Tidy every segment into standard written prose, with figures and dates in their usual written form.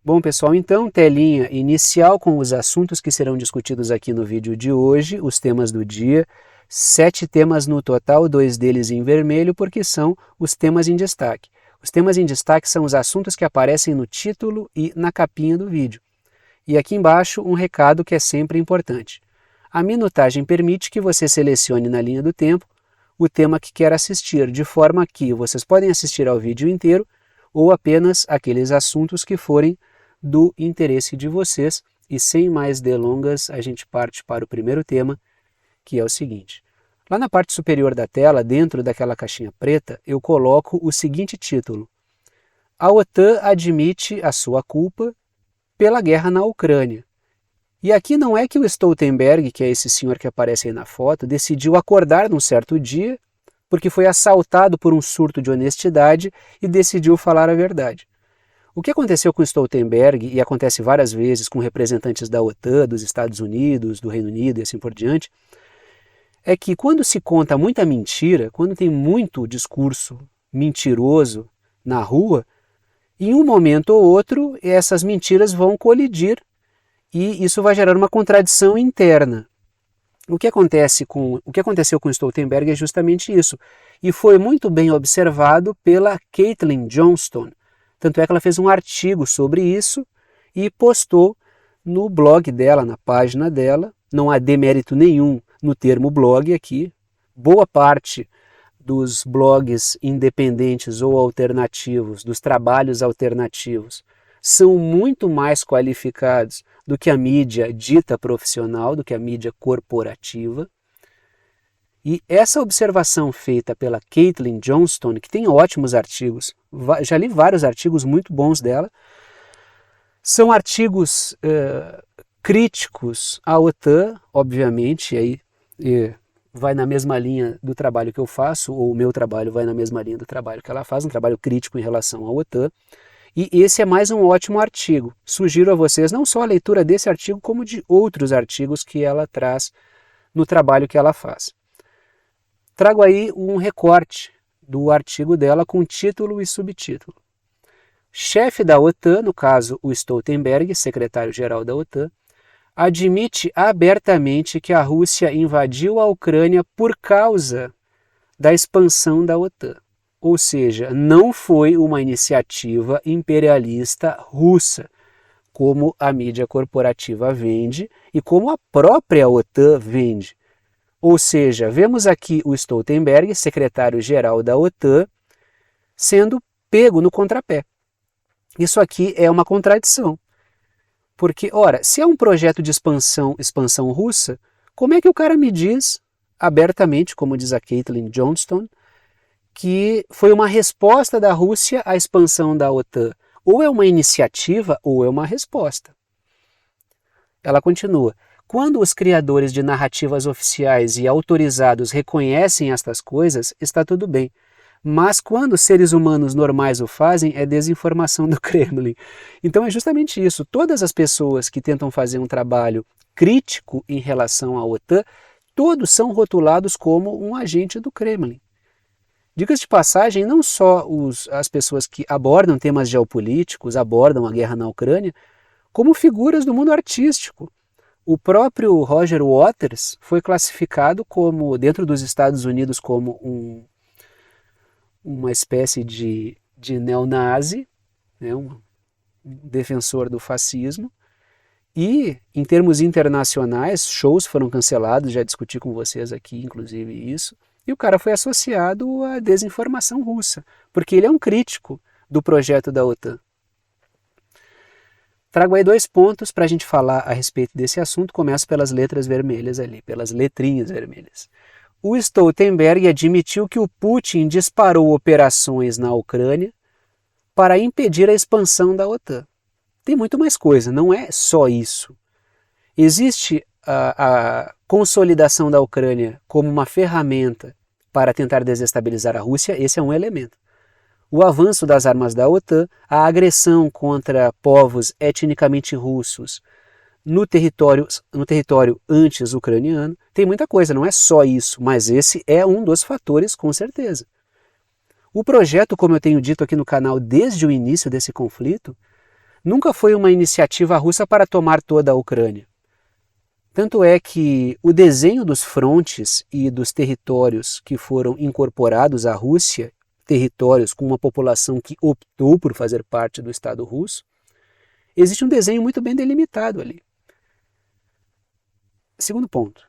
Bom, pessoal, então, telinha inicial com os assuntos que serão discutidos aqui no vídeo de hoje, os temas do dia, 7 temas no total, 2 deles em vermelho, porque são os temas em destaque. Os temas em destaque são os assuntos que aparecem no título e na capinha do vídeo. E aqui embaixo um recado que é sempre importante. A minutagem permite que você selecione na linha do tempo o tema que quer assistir, de forma que vocês podem assistir ao vídeo inteiro ou apenas aqueles assuntos que forem do interesse de vocês. E sem mais delongas, a gente parte para o primeiro tema, que é o seguinte. Lá na parte superior da tela, dentro daquela caixinha preta, eu coloco o seguinte título: A OTAN admite a sua culpa pela guerra na Ucrânia. E aqui não é que o Stoltenberg, que é esse senhor que aparece aí na foto, decidiu acordar num certo dia porque foi assaltado por um surto de honestidade e decidiu falar a verdade. O que aconteceu com Stoltenberg, e acontece várias vezes com representantes da OTAN, dos Estados Unidos, do Reino Unido e assim por diante, é que quando se conta muita mentira, quando tem muito discurso mentiroso na rua, em um momento ou outro essas mentiras vão colidir e isso vai gerar uma contradição interna. O que aconteceu com Stoltenberg é justamente isso, e foi muito bem observado pela Caitlin Johnston. Tanto é que ela fez um artigo sobre isso e postou no blog dela, na página dela. Não há demérito nenhum no termo blog aqui. Boa parte dos blogs independentes ou alternativos, dos trabalhos alternativos, são muito mais qualificados do que a mídia dita profissional, do que a mídia corporativa. E essa observação feita pela Caitlin Johnston, que tem ótimos artigos, já li vários artigos muito bons dela, são artigos críticos à OTAN, obviamente, aí vai na mesma linha do trabalho que eu faço, ou o meu trabalho vai na mesma linha do trabalho que ela faz, um trabalho crítico em relação à OTAN. E esse é mais um ótimo artigo. Sugiro a vocês não só a leitura desse artigo, como de outros artigos que ela traz no trabalho que ela faz. Trago aí um recorte do artigo dela com título e subtítulo. Chefe da OTAN, no caso o Stoltenberg, secretário-geral da OTAN, admite abertamente que a Rússia invadiu a Ucrânia por causa da expansão da OTAN. Ou seja, não foi uma iniciativa imperialista russa, como a mídia corporativa vende e como a própria OTAN vende. Ou seja, vemos aqui o Stoltenberg, secretário-geral da OTAN, sendo pego no contrapé. Isso aqui é uma contradição. Porque, ora, se é um projeto de expansão russa, como é que o cara me diz abertamente, como diz a Caitlin Johnston, que foi uma resposta da Rússia à expansão da OTAN? Ou é uma iniciativa ou é uma resposta. Ela continua. Quando os criadores de narrativas oficiais e autorizados reconhecem estas coisas, está tudo bem. Mas quando seres humanos normais o fazem, é desinformação do Kremlin. Então é justamente isso. Todas as pessoas que tentam fazer um trabalho crítico em relação à OTAN, todos são rotulados como um agente do Kremlin. Dicas de passagem, não só as pessoas que abordam temas geopolíticos, abordam a guerra na Ucrânia, como figuras do mundo artístico. O próprio Roger Waters foi classificado como, dentro dos Estados Unidos, como uma espécie de neonazi, né, um defensor do fascismo. E, em termos internacionais, shows foram cancelados, já discuti com vocês aqui, inclusive, isso. E o cara foi associado à desinformação russa, porque ele é um crítico do projeto da OTAN. Trago aí 2 pontos para a gente falar a respeito desse assunto. Começo pelas letras vermelhas ali, pelas letrinhas vermelhas. O Stoltenberg admitiu que o Putin disparou operações na Ucrânia para impedir a expansão da OTAN. Tem muito mais coisa, não é só isso. Existe a consolidação da Ucrânia como uma ferramenta para tentar desestabilizar a Rússia, esse é um elemento. O avanço das armas da OTAN, a agressão contra povos etnicamente russos no território antes ucraniano, tem muita coisa, não é só isso, mas esse é um dos fatores com certeza. O projeto, como eu tenho dito aqui no canal desde o início desse conflito, nunca foi uma iniciativa russa para tomar toda a Ucrânia. Tanto é que o desenho dos frontes e dos territórios que foram incorporados à Rússia, territórios com uma população que optou por fazer parte do Estado russo, existe um desenho muito bem delimitado ali. Segundo ponto.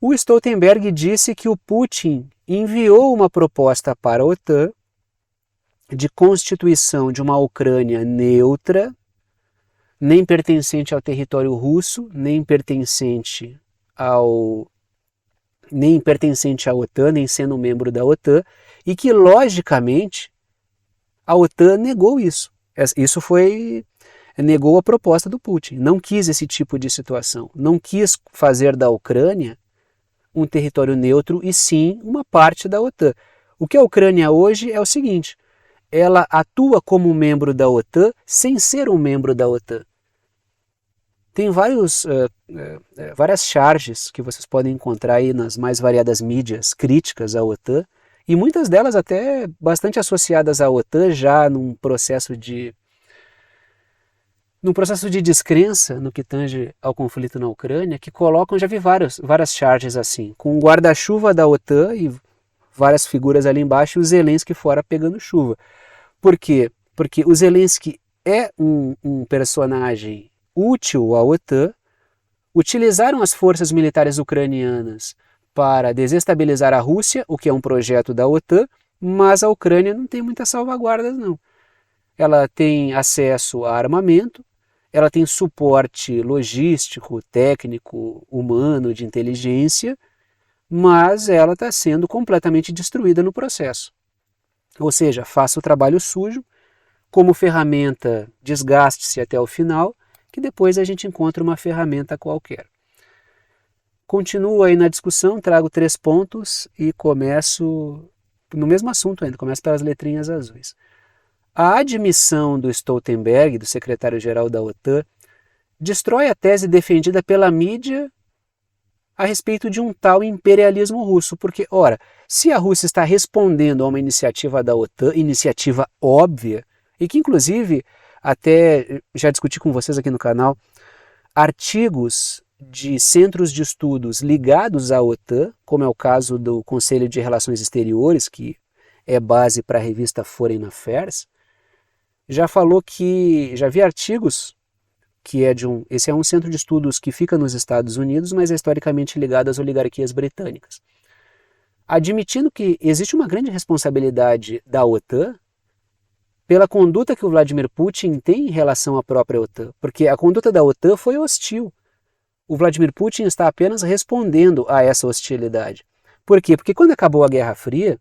O Stoltenberg disse que o Putin enviou uma proposta para a OTAN de constituição de uma Ucrânia neutra, nem pertencente ao território russo, nem pertencente à OTAN, nem sendo membro da OTAN, e que, logicamente, a OTAN negou isso. Isso negou a proposta do Putin, não quis esse tipo de situação, não quis fazer da Ucrânia um território neutro e sim uma parte da OTAN. O que a Ucrânia hoje é o seguinte, ela atua como membro da OTAN sem ser um membro da OTAN. Tem várias charges que vocês podem encontrar aí nas mais variadas mídias críticas à OTAN, e muitas delas até bastante associadas à OTAN já num processo de descrença no que tange ao conflito na Ucrânia, que colocam, já vi várias charges assim, com o guarda-chuva da OTAN e várias figuras ali embaixo e o Zelensky fora pegando chuva. Por quê? Porque o Zelensky é um personagem útil à OTAN, utilizaram as forças militares ucranianas para desestabilizar a Rússia, o que é um projeto da OTAN, mas a Ucrânia não tem muitas salvaguardas não. Ela tem acesso a armamento, ela tem suporte logístico, técnico, humano, de inteligência, mas ela está sendo completamente destruída no processo. Ou seja, faça o trabalho sujo, como ferramenta desgaste-se até o final, que depois a gente encontra uma ferramenta qualquer. Continuo aí na discussão, trago 3 pontos e começo no mesmo assunto ainda, começo pelas letrinhas azuis. A admissão do Stoltenberg, do secretário-geral da OTAN, destrói a tese defendida pela mídia a respeito de um tal imperialismo russo, porque, ora, se a Rússia está respondendo a uma iniciativa da OTAN, iniciativa óbvia, e que inclusive, até já discuti com vocês aqui no canal, artigos de centros de estudos ligados à OTAN, como é o caso do Conselho de Relações Exteriores, que é base para a revista Foreign Affairs, já vi artigos que esse é um centro de estudos que fica nos Estados Unidos, mas é historicamente ligado às oligarquias britânicas. Admitindo que existe uma grande responsabilidade da OTAN pela conduta que o Vladimir Putin tem em relação à própria OTAN, porque a conduta da OTAN foi hostil. O Vladimir Putin está apenas respondendo a essa hostilidade. Por quê? Porque quando acabou a Guerra Fria,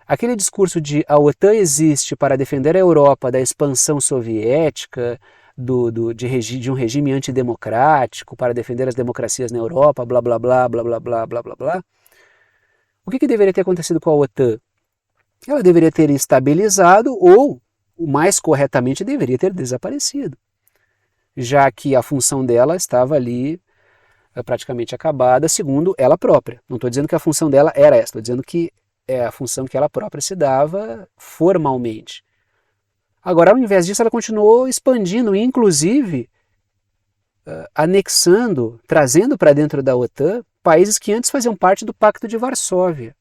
aquele discurso de a OTAN existe para defender a Europa da expansão soviética, de um regime antidemocrático, para defender as democracias na Europa, blá blá blá, blá blá blá, blá blá blá. O que deveria ter acontecido com a OTAN? Ela deveria ter estabilizado ou, o mais corretamente, deveria ter desaparecido, já que a função dela estava ali praticamente acabada, segundo ela própria. Não estou dizendo que a função dela era essa, estou dizendo que é a função que ela própria se dava formalmente. Agora, ao invés disso, ela continuou expandindo, inclusive anexando, trazendo para dentro da OTAN países que antes faziam parte do Pacto de Varsóvia,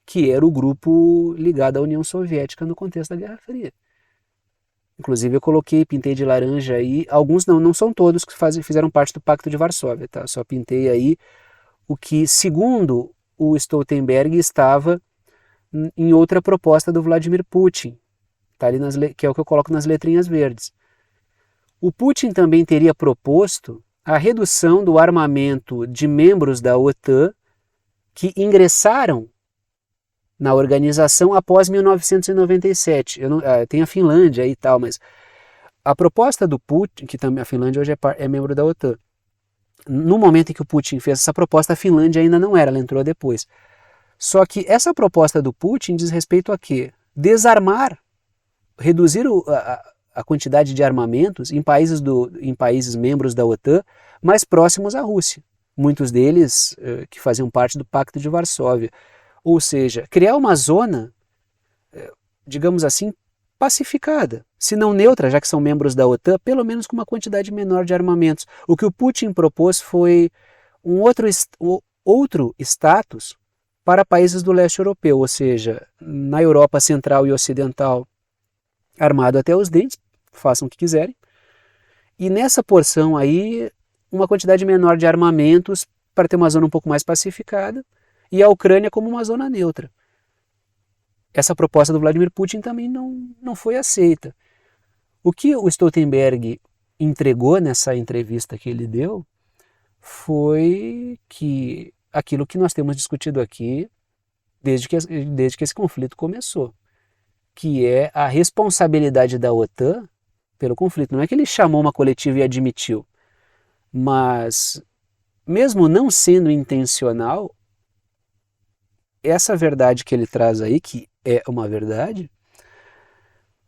que era o grupo ligado à União Soviética no contexto da Guerra Fria. Inclusive eu pintei de laranja aí, alguns não são todos que fizeram parte do Pacto de Varsóvia, tá? Só pintei aí o que, segundo o Stoltenberg, estava em outra proposta do Vladimir Putin, tá ali que é o que eu coloco nas letrinhas verdes. O Putin também teria proposto a redução do armamento de membros da OTAN que ingressaram na organização após 1997. Tem a Finlândia aí e tal, mas a proposta do Putin, que também a Finlândia hoje é membro da OTAN, no momento em que o Putin fez essa proposta, a Finlândia ainda não era, ela entrou depois. Só que essa proposta do Putin diz respeito a quê? Desarmar, reduzir a quantidade de armamentos em países membros da OTAN mais próximos à Rússia. Muitos deles que faziam parte do Pacto de Varsóvia. Ou seja, criar uma zona, digamos assim, pacificada, se não neutra, já que são membros da OTAN, pelo menos com uma quantidade menor de armamentos. O que o Putin propôs foi um outro status para países do leste europeu, ou seja, na Europa Central e Ocidental, armado até os dentes, façam o que quiserem, e nessa porção aí, uma quantidade menor de armamentos para ter uma zona um pouco mais pacificada, e a Ucrânia como uma zona neutra. Essa proposta do Vladimir Putin também não foi aceita. O que o Stoltenberg entregou nessa entrevista que ele deu foi que aquilo que nós temos discutido aqui desde que esse conflito começou, que é a responsabilidade da OTAN pelo conflito. Não é que ele chamou uma coletiva e admitiu, mas mesmo não sendo intencional, essa verdade que ele traz aí, que é uma verdade,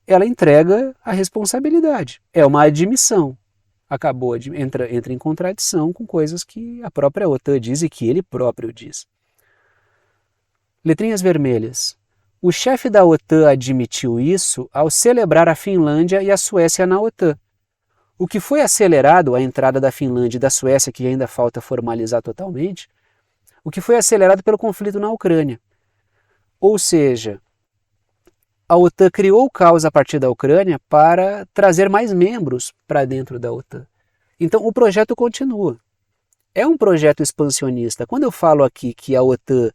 ela entrega a responsabilidade, é uma admissão. Entra em contradição com coisas que a própria OTAN diz e que ele próprio diz. Letrinhas vermelhas. O chefe da OTAN admitiu isso ao celebrar a Finlândia e a Suécia na OTAN. O que foi acelerado, a entrada da Finlândia e da Suécia, que ainda falta formalizar totalmente, o que foi acelerado pelo conflito na Ucrânia. Ou seja, a OTAN criou o caos a partir da Ucrânia para trazer mais membros para dentro da OTAN. Então o projeto continua. É um projeto expansionista. Quando eu falo aqui que a OTAN,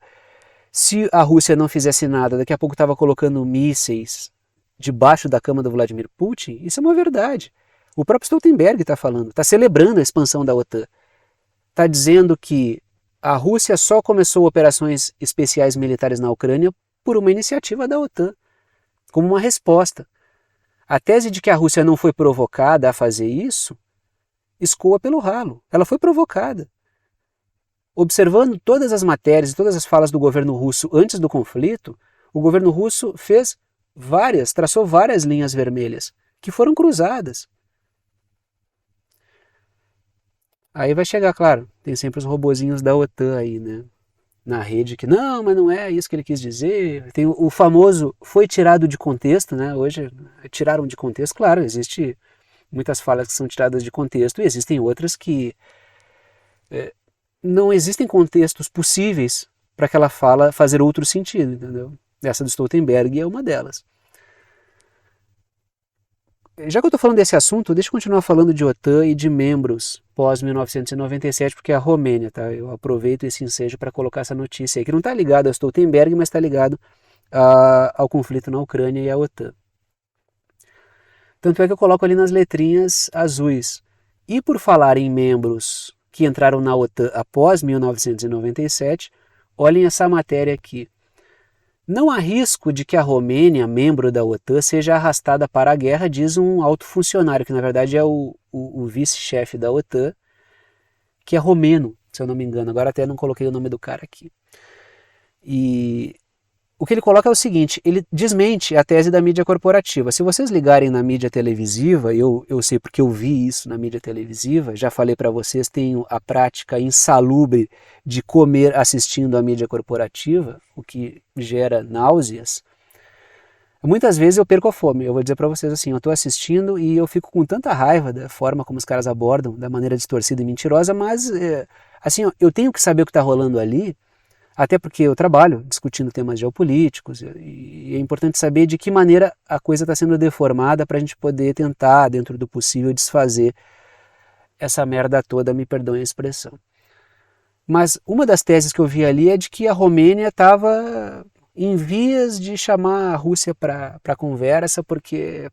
se a Rússia não fizesse nada, daqui a pouco estava colocando mísseis debaixo da cama do Vladimir Putin, isso é uma verdade. O próprio Stoltenberg está falando, está celebrando a expansão da OTAN. Está dizendo que a Rússia só começou operações especiais militares na Ucrânia por uma iniciativa da OTAN, como uma resposta. A tese de que a Rússia não foi provocada a fazer isso escoa pelo ralo. Ela foi provocada. Observando todas as matérias e todas as falas do governo russo antes do conflito, o governo russo traçou várias linhas vermelhas, que foram cruzadas. Aí vai chegar, claro, tem sempre os robozinhos da OTAN aí, né? Na rede que não, mas não é isso que ele quis dizer. Tem o famoso foi tirado de contexto, né? Hoje tiraram de contexto, claro, existe muitas falas que são tiradas de contexto e existem outras que não existem contextos possíveis para aquela fala fazer outro sentido, entendeu? Essa do Stoltenberg é uma delas. Já que eu estou falando desse assunto, deixa eu continuar falando de OTAN e de membros pós-1997, porque é a Romênia, tá? Eu aproveito esse ensejo para colocar essa notícia aí, que não está ligado ao Stoltenberg, mas está ligado ao conflito na Ucrânia e à OTAN. Tanto é que eu coloco ali nas letrinhas azuis. E por falar em membros que entraram na OTAN após 1997, olhem essa matéria aqui. Não há risco de que a Romênia, membro da OTAN, seja arrastada para a guerra, diz um alto funcionário, que na verdade é o vice-chefe da OTAN, que é romeno, se eu não me engano. Agora até não coloquei o nome do cara aqui. E o que ele coloca é o seguinte, ele desmente a tese da mídia corporativa. Se vocês ligarem na mídia televisiva, eu sei porque eu vi isso na mídia televisiva, já falei para vocês, tenho a prática insalubre de comer assistindo a mídia corporativa, o que gera náuseas. Muitas vezes eu perco a fome, eu vou dizer para vocês assim, eu estou assistindo e eu fico com tanta raiva da forma como os caras abordam, da maneira distorcida e mentirosa, mas assim, eu tenho que saber o que está rolando ali, até porque eu trabalho discutindo temas geopolíticos e é importante saber de que maneira a coisa está sendo deformada para a gente poder tentar, dentro do possível, desfazer essa merda toda, me perdoem a expressão. Mas uma das teses que eu vi ali é de que a Romênia estava em vias de chamar a Rússia para conversa porque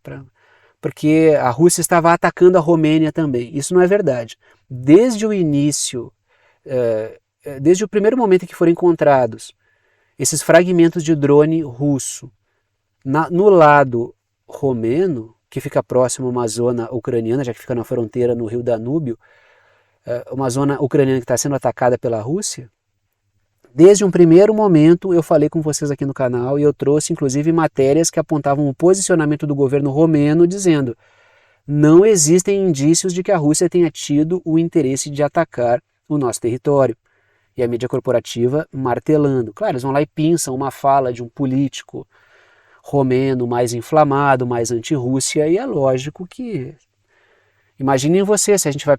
a Rússia estava atacando a Romênia também. Isso não é verdade. Desde o início, desde o primeiro momento em que foram encontrados esses fragmentos de drone russo no lado romeno, que fica próximo a uma zona ucraniana, já que fica na fronteira no rio Danúbio, uma zona ucraniana que está sendo atacada pela Rússia, desde um primeiro momento eu falei com vocês aqui no canal e eu trouxe inclusive matérias que apontavam o posicionamento do governo romeno dizendo não existem indícios de que a Rússia tenha tido o interesse de atacar o nosso território. E a mídia corporativa martelando. Claro, eles vão lá e pinçam uma fala de um político romeno mais inflamado, mais anti-Rússia, e é lógico que... Imaginem você se a gente vai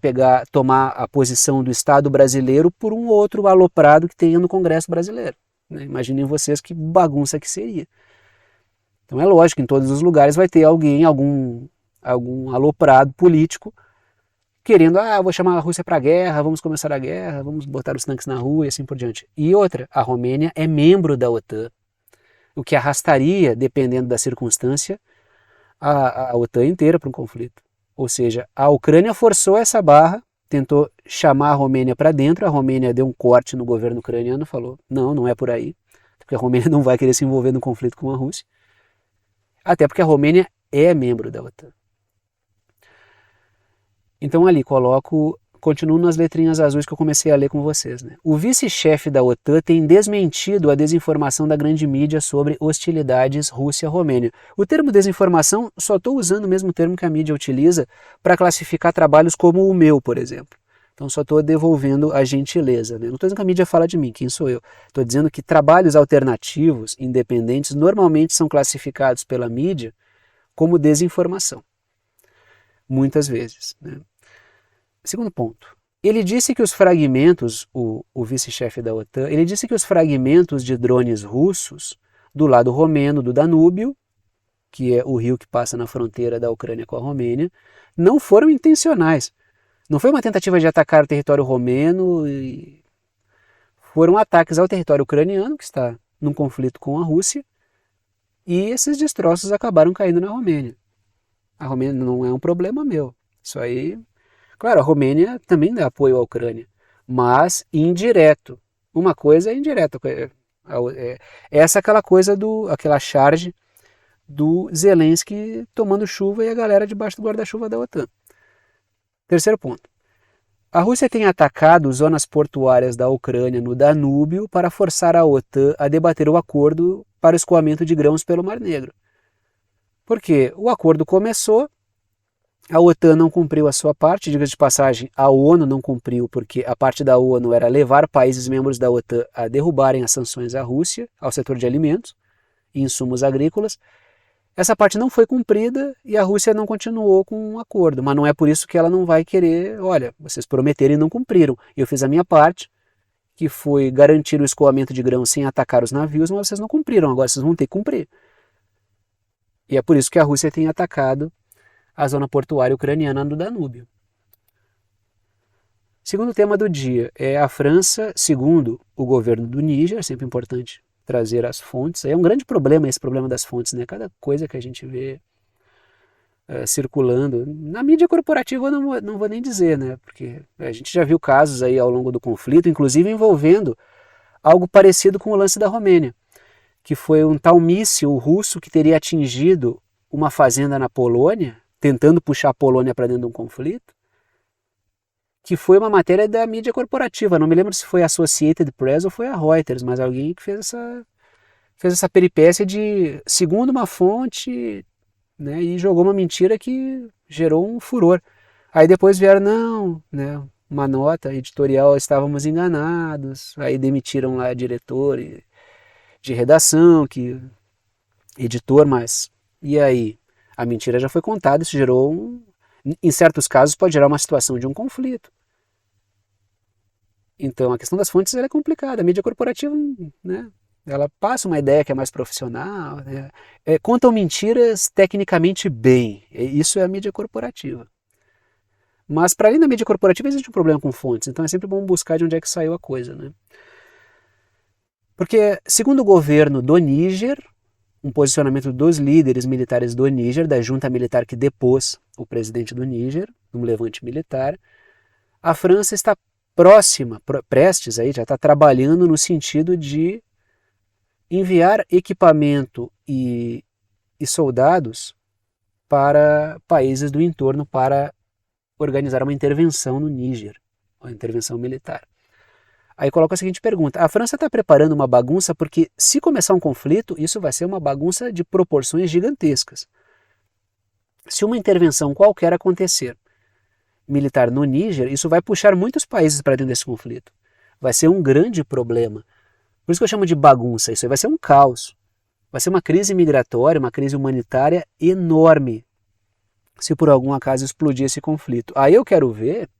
tomar a posição do Estado brasileiro por um outro aloprado que tenha no Congresso brasileiro. Né? Imaginem vocês que bagunça que seria. Então é lógico que em todos os lugares vai ter alguém, algum aloprado político, querendo, vou chamar a Rússia para a guerra, vamos começar a guerra, vamos botar os tanques na rua e assim por diante. E outra, a Romênia é membro da OTAN, o que arrastaria, dependendo da circunstância, a OTAN inteira para um conflito. Ou seja, a Ucrânia forçou essa barra, tentou chamar a Romênia para dentro, a Romênia deu um corte no governo ucraniano, falou, não é por aí, porque a Romênia não vai querer se envolver no conflito com a Rússia, até porque a Romênia é membro da OTAN. Então ali continuo nas letrinhas azuis que eu comecei a ler com vocês. Né? O vice-chefe da OTAN tem desmentido a desinformação da grande mídia sobre hostilidades Rússia-Romênia. O termo desinformação, só estou usando o mesmo termo que a mídia utiliza para classificar trabalhos como o meu, por exemplo. Então só estou devolvendo a gentileza. Né? Não estou dizendo que a mídia fala de mim, quem sou eu? Estou dizendo que trabalhos alternativos, independentes, normalmente são classificados pela mídia como desinformação. Muitas vezes. Né? Segundo ponto. Ele disse que os fragmentos, o vice-chefe da OTAN, ele disse que os fragmentos de drones russos do lado romeno do Danúbio, que é o rio que passa na fronteira da Ucrânia com a Romênia, não foram intencionais. Não foi uma tentativa de atacar o território romeno, foram ataques ao território ucraniano, que está num conflito com a Rússia, e esses destroços acabaram caindo na Romênia. A Romênia não é um problema meu. Isso aí... Claro, a Romênia também dá apoio à Ucrânia, mas indireto. Uma coisa é indireta. Essa é aquela coisa, aquela charge do Zelensky tomando chuva e a galera debaixo do guarda-chuva da OTAN. Terceiro ponto. A Rússia tem atacado zonas portuárias da Ucrânia no Danúbio para forçar a OTAN a debater o acordo para o escoamento de grãos pelo Mar Negro. Porque o acordo começou, a OTAN não cumpriu a sua parte, diga de passagem, a ONU não cumpriu, porque a parte da ONU era levar países membros da OTAN a derrubarem as sanções à Rússia, ao setor de alimentos e insumos agrícolas. Essa parte não foi cumprida e a Rússia não continuou com o acordo, mas não é por isso que ela não vai querer, olha, vocês prometeram e não cumpriram. Eu fiz a minha parte, que foi garantir o escoamento de grãos sem atacar os navios, mas vocês não cumpriram, agora vocês vão ter que cumprir. E é por isso que a Rússia tem atacado a zona portuária ucraniana do Danúbio. Segundo tema do dia é a França, segundo o governo do Níger, é sempre importante trazer as fontes. É um grande problema esse problema das fontes, né? Cada coisa que a gente vê circulando. Na mídia corporativa eu não vou nem dizer, né? Porque a gente já viu casos aí ao longo do conflito, inclusive envolvendo algo parecido com o lance da Romênia, que foi um tal míssil russo que teria atingido uma fazenda na Polônia, tentando puxar a Polônia para dentro de um conflito, que foi uma matéria da mídia corporativa. Não me lembro se foi a Associated Press ou foi a Reuters, mas alguém que fez essa peripécia de, segundo uma fonte, né, e jogou uma mentira que gerou um furor. Aí depois vieram, não, né, uma nota editorial, estávamos enganados, aí demitiram lá diretor de redação, editor, mas e aí? A mentira já foi contada, isso gerou em certos casos pode gerar uma situação de um conflito. Então a questão das fontes é complicada, a mídia corporativa, né, ela passa uma ideia que é mais profissional, né, contam mentiras tecnicamente bem, isso é a mídia corporativa. Mas para além da mídia corporativa existe um problema com fontes, então é sempre bom buscar de onde é que saiu a coisa. Né? Porque segundo o governo do Níger, um posicionamento dos líderes militares do Níger, da junta militar que depôs o presidente do Níger, num levante militar, a França está prestes aí, já está trabalhando no sentido de enviar equipamento e soldados para países do entorno para organizar uma intervenção no Níger, uma intervenção militar. Aí coloca a seguinte pergunta, a França está preparando uma bagunça porque se começar um conflito, isso vai ser uma bagunça de proporções gigantescas. Se uma intervenção qualquer acontecer militar no Níger, isso vai puxar muitos países para dentro desse conflito. Vai ser um grande problema. Por isso que eu chamo de bagunça, isso aí vai ser um caos. Vai ser uma crise migratória, uma crise humanitária enorme, se por algum acaso explodir esse conflito. Aí eu quero ver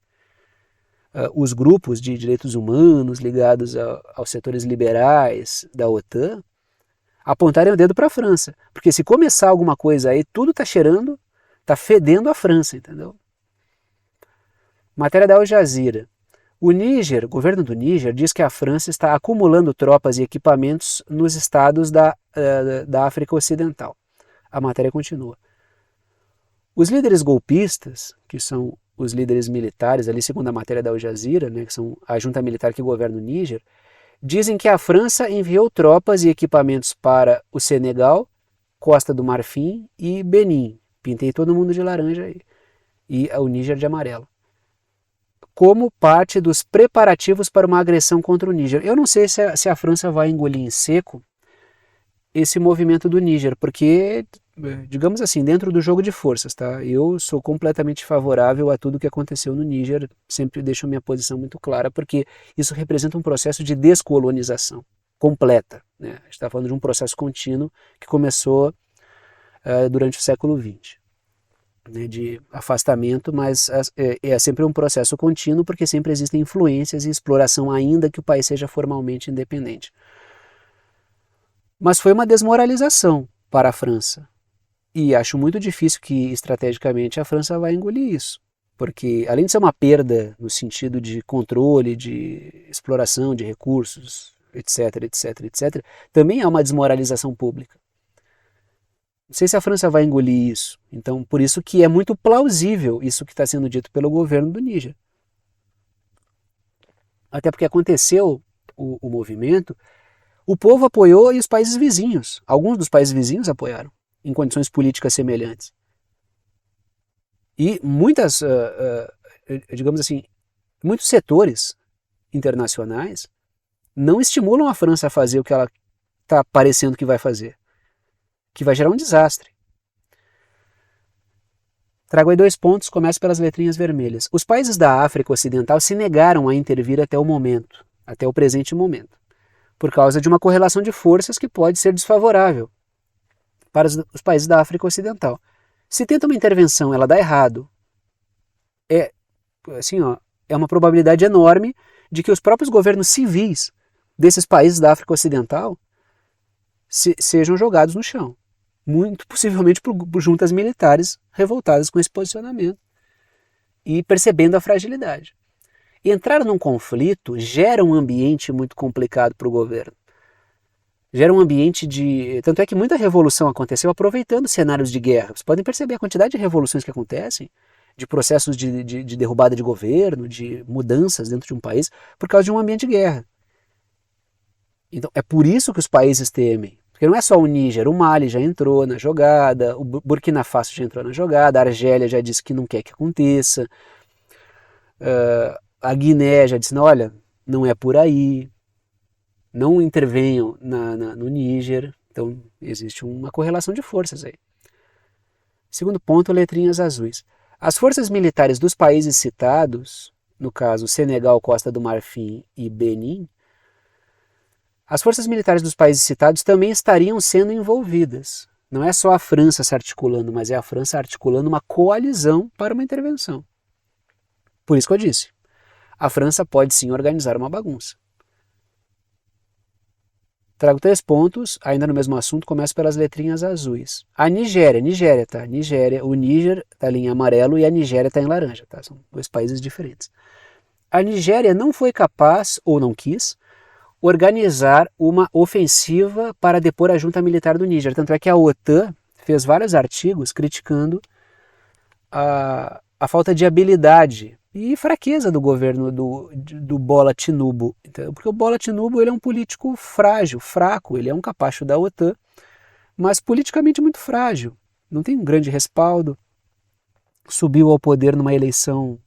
os grupos de direitos humanos ligados aos setores liberais da OTAN apontarem o dedo para a França. Porque se começar alguma coisa aí, tudo está cheirando, está fedendo a França, entendeu? Matéria da Al Jazeera. O governo do Níger, diz que a França está acumulando tropas e equipamentos nos estados da África Ocidental. A matéria continua. Os líderes golpistas, que são os líderes militares, ali segundo a matéria da Al Jazeera, né, que são a junta militar que governa o Níger, dizem que a França enviou tropas e equipamentos para o Senegal, Costa do Marfim e Benin. Pintei todo mundo de laranja aí. E o Níger de amarelo. Como parte dos preparativos para uma agressão contra o Níger. Eu não sei se a França vai engolir em seco esse movimento do Níger, porque, digamos assim, dentro do jogo de forças, tá? Eu sou completamente favorável a tudo que aconteceu no Níger, sempre deixo minha posição muito clara, porque isso representa um processo de descolonização completa, né? A gente está falando de um processo contínuo que começou durante o século XX. Né, de afastamento, mas é sempre um processo contínuo, porque sempre existem influências e exploração, ainda que o país seja formalmente independente. Mas foi uma desmoralização para a França, e acho muito difícil que estrategicamente a França vai engolir isso, porque além de ser uma perda no sentido de controle, de exploração de recursos, etc, etc, etc, também é uma desmoralização pública. Não sei se a França vai engolir isso. Então, por isso que é muito plausível isso que está sendo dito pelo governo do Níger. Até porque aconteceu o movimento, o povo apoiou e os países vizinhos, alguns dos países vizinhos apoiaram, em condições políticas semelhantes. E digamos assim, muitos setores internacionais não estimulam a França a fazer o que ela está parecendo que vai fazer, que vai gerar um desastre. Trago aí 2 pontos, começo pelas letrinhas vermelhas. Os países da África Ocidental se negaram a intervir até o presente momento, por causa de uma correlação de forças que pode ser desfavorável para os países da África Ocidental. Se tenta uma intervenção, ela dá errado, é uma probabilidade enorme de que os próprios governos civis desses países da África Ocidental sejam jogados no chão. Muito possivelmente por juntas militares revoltadas com esse posicionamento e percebendo a fragilidade. Entrar num conflito gera um ambiente muito complicado para o governo. Gera um ambiente de... Tanto é que muita revolução aconteceu aproveitando cenários de guerra. Vocês podem perceber a quantidade de revoluções que acontecem, de processos de derrubada de governo, de mudanças dentro de um país, por causa de um ambiente de guerra. Então é por isso que os países temem. Porque não é só o Níger, o Mali já entrou na jogada, o Burkina Faso já entrou na jogada, a Argélia já disse que não quer que aconteça, a Guiné já disse, não, olha, não é por aí, não intervenham no Níger. Então existe uma correlação de forças aí. Segundo ponto, letrinhas azuis. As forças militares dos países citados, no caso Senegal, Costa do Marfim e Benin, as forças militares dos países citados também estariam sendo envolvidas. Não é só a França se articulando, mas é a França articulando uma coalizão para uma intervenção. Por isso que eu disse, a França pode sim organizar uma bagunça. Trago 3 pontos, ainda no mesmo assunto, começo pelas letrinhas azuis. A Nigéria, tá? O Níger está ali em amarelo e a Nigéria está em laranja, tá? São 2 países diferentes. A Nigéria não foi capaz, ou não quis, organizar uma ofensiva para depor a junta militar do Níger. Tanto é que a OTAN fez vários artigos criticando a falta de habilidade e fraqueza do governo do Bola Tinubu. Porque o Bola Tinubu ele é um político frágil, fraco, ele é um capacho da OTAN, mas politicamente muito frágil. Não tem um grande respaldo. Subiu ao poder numa eleição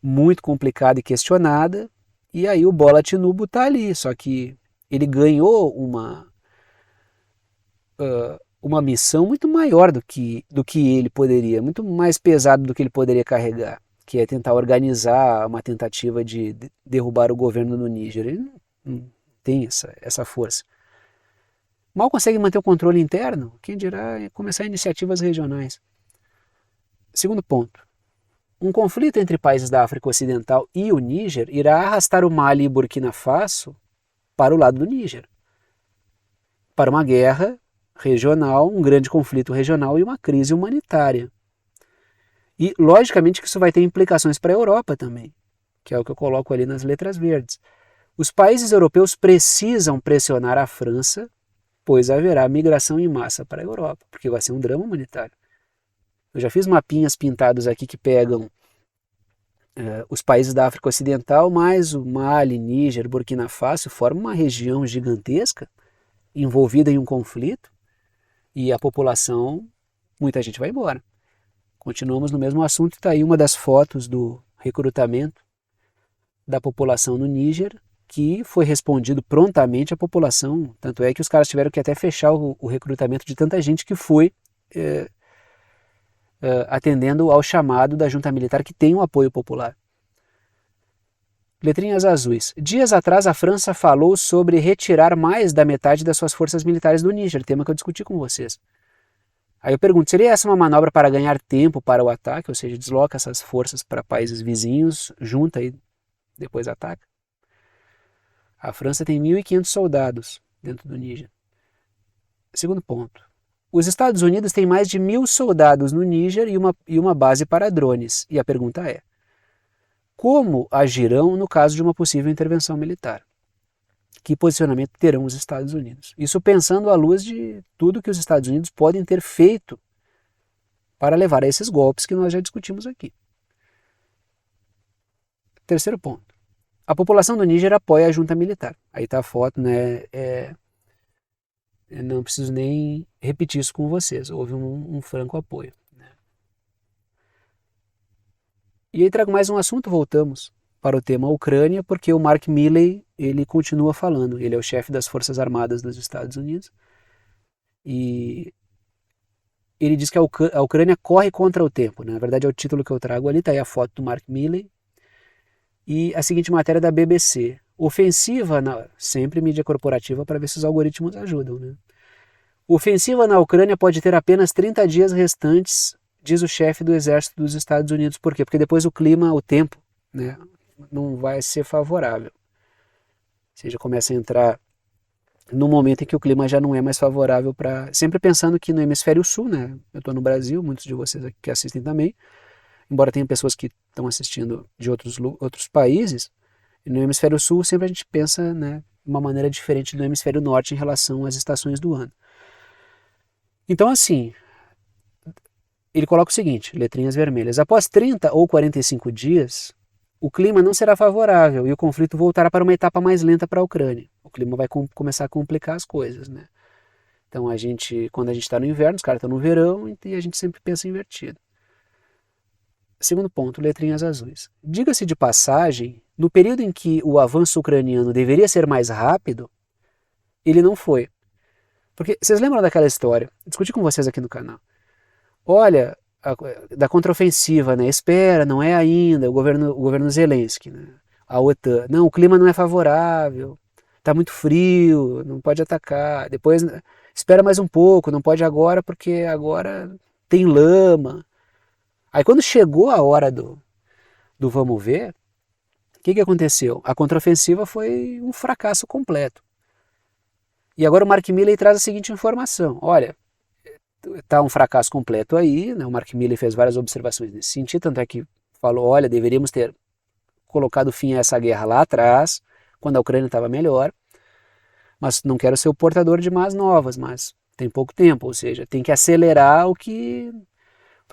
muito complicada e questionada, e aí o Bola Tinubu está ali, só que ele ganhou uma missão muito maior do que ele poderia, muito mais pesado do que ele poderia carregar, que é tentar organizar uma tentativa de derrubar o governo no Níger. Ele não tem essa força. Mal consegue manter o controle interno, quem dirá começar iniciativas regionais. Segundo ponto. Um conflito entre países da África Ocidental e o Níger irá arrastar o Mali e Burkina Faso para o lado do Níger, para uma guerra regional, um grande conflito regional e uma crise humanitária. E, logicamente, que isso vai ter implicações para a Europa também, que é o que eu coloco ali nas letras verdes. Os países europeus precisam pressionar a França, pois haverá migração em massa para a Europa, porque vai ser um drama humanitário. Eu já fiz mapinhas pintados aqui que pegam os países da África Ocidental, mais o Mali, Níger, Burkina Faso, formam uma região gigantesca, envolvida em um conflito, e a população, muita gente vai embora. Continuamos no mesmo assunto, está aí uma das fotos do recrutamento da população no Níger, que foi respondido prontamente à população, tanto é que os caras tiveram que até fechar o recrutamento de tanta gente que foi atendendo ao chamado da junta militar, que tem um apoio popular. Letrinhas azuis. Dias atrás a França falou sobre retirar mais da metade das suas forças militares do Níger, tema que eu discuti com vocês. Aí eu pergunto, seria essa uma manobra para ganhar tempo para o ataque, ou seja, desloca essas forças para países vizinhos, junta e depois ataca? A França tem 1.500 soldados dentro do Níger. Segundo ponto. Os Estados Unidos têm mais de 1.000 soldados no Níger e uma base para drones. E a pergunta é, como agirão no caso de uma possível intervenção militar? Que posicionamento terão os Estados Unidos? Isso pensando à luz de tudo que os Estados Unidos podem ter feito para levar a esses golpes que nós já discutimos aqui. Terceiro ponto. A população do Níger apoia a junta militar. Aí está a foto, né? Não preciso nem repetir isso com vocês. Houve um franco apoio. Né? E aí trago mais um assunto, voltamos para o tema Ucrânia, porque o Mark Milley, ele continua falando. Ele é o chefe das Forças Armadas dos Estados Unidos. E ele diz que a Ucrânia corre contra o tempo. Né? Na verdade é o título que eu trago ali, está aí a foto do Mark Milley. E a seguinte matéria da BBC. Ofensiva, sempre mídia corporativa para ver se os algoritmos ajudam. Né? Ofensiva na Ucrânia pode ter apenas 30 dias restantes, diz o chefe do exército dos Estados Unidos. Por quê? Porque depois o clima, o tempo, né, não vai ser favorável. Ou seja, começa a entrar no momento em que o clima já não é mais favorável para... Sempre pensando que no hemisfério sul, né, eu estou no Brasil, muitos de vocês aqui que assistem também, embora tenha pessoas que estão assistindo de outros países, e no hemisfério sul sempre a gente pensa, né, de uma maneira diferente do hemisfério norte em relação às estações do ano. Então assim, ele coloca o seguinte, letrinhas vermelhas, após 30 ou 45 dias, o clima não será favorável e o conflito voltará para uma etapa mais lenta para a Ucrânia. O clima vai começar a complicar as coisas, né? Então quando a gente está no inverno, os caras estão no verão e a gente sempre pensa invertido. Segundo ponto, letrinhas azuis. Diga-se de passagem, no período em que o avanço ucraniano deveria ser mais rápido, ele não foi. Porque vocês lembram daquela história? Discuti com vocês aqui no canal. Olha, da contraofensiva, né? Espera, não é ainda, o governo Zelensky, né? A OTAN. Não, o clima não é favorável, está muito frio, não pode atacar. Depois, espera mais um pouco, não pode agora porque agora tem lama. Aí quando chegou a hora do vamos ver, o que aconteceu? A contraofensiva foi um fracasso completo. E agora o Mark Milley traz a seguinte informação. Olha, está um fracasso completo aí, né? O Mark Milley fez várias observações nesse sentido, tanto é que falou, olha, deveríamos ter colocado fim a essa guerra lá atrás, quando a Ucrânia estava melhor, mas não quero ser o portador de más novas, mas tem pouco tempo, ou seja, tem que acelerar porque